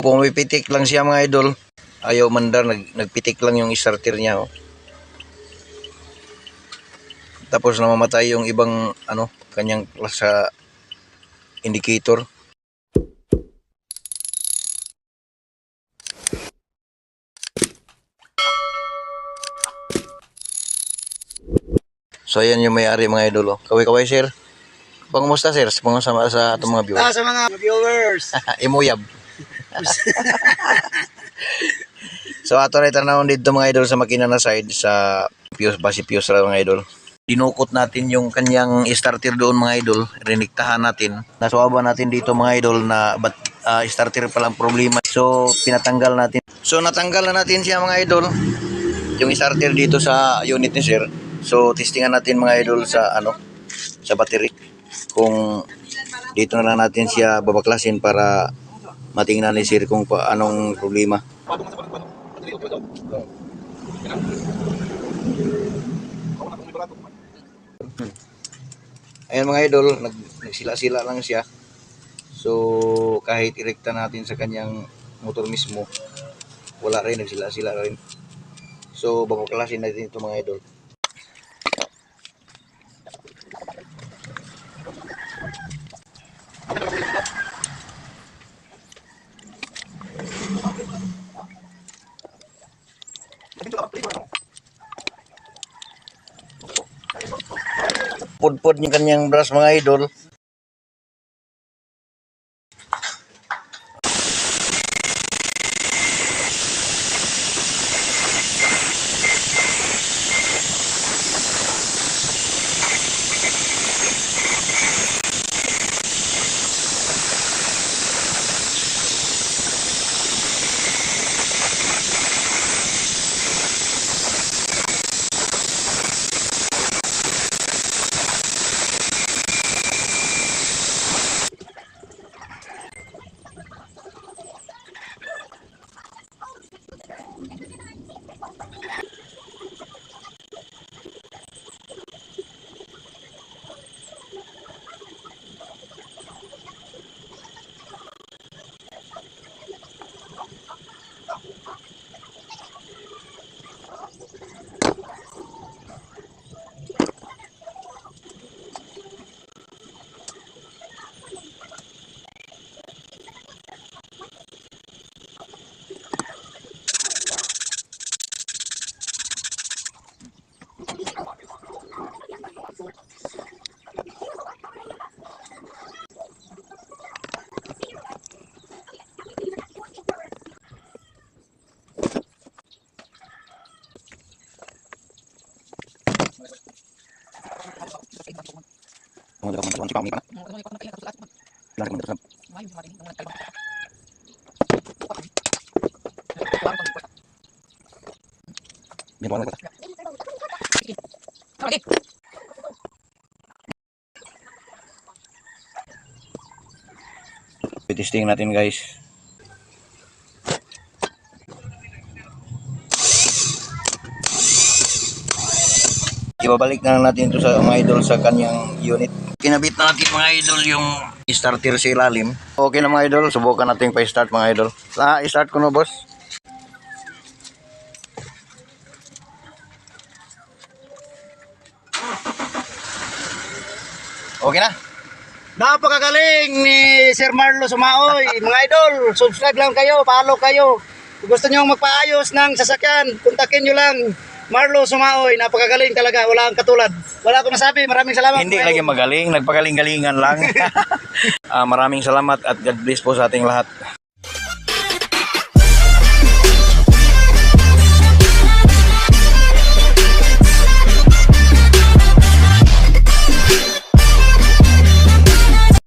Pumipitik lang siya mga idol. Ayaw mandar, nagpitik lang yung starter niya. Oh. Tapos namamatay yung ibang kanyang sa indicator. So ayan yung may-ari mga idol. Oh. Kaway-kaway sir. Pangumusta sir? Pangumusta sa atong mga viewers. Sa mga viewers. Imuyab. So ato na itanawon dito mga idol sa makina na side sa base fuse ra mga idol. Dinukot natin yung kanyang starter doon mga idol. Riniktahan natin. Nasuwaban natin dito mga idol na starter pa lang problema. So pinatanggal natin. So natanggal na natin siya mga idol. Yung starter dito sa unit ni sir. So testingan natin mga idol sa sa battery. Kung dito na lang natin siya babaklasin para matingnan ni sir kung anong problema. Ayan mga idol, nagsila-sila lang siya. So kahit irekta natin sa kanyang motor mismo, wala rin, nagsila-sila rin. So babaklasin natin ito mga idol. Pudpud yung kanyang brush mga idol. Testing natin guys. Ibabalik na natin ito sa mga idol sa kanyang unit. Kinabit na natin mga idol yung starter sa ilalim. Okay na mga idol, subukan natin pa-start mga idol. I-start ko na boss. Okay na. Napakagaling ni Sir Marlo Sumaoy. Mga idol, subscribe lang kayo, follow kayo. Kung gusto nyo magpaayos ng sasakyan, kontakin nyo lang Marlo Sumaoy. Napakagaling talaga, wala kang katulad. Wala akong masabi, maraming salamat. Hindi lagi magaling, nagpagaling-galingan lang. Maraming salamat at God bless po sa ating lahat.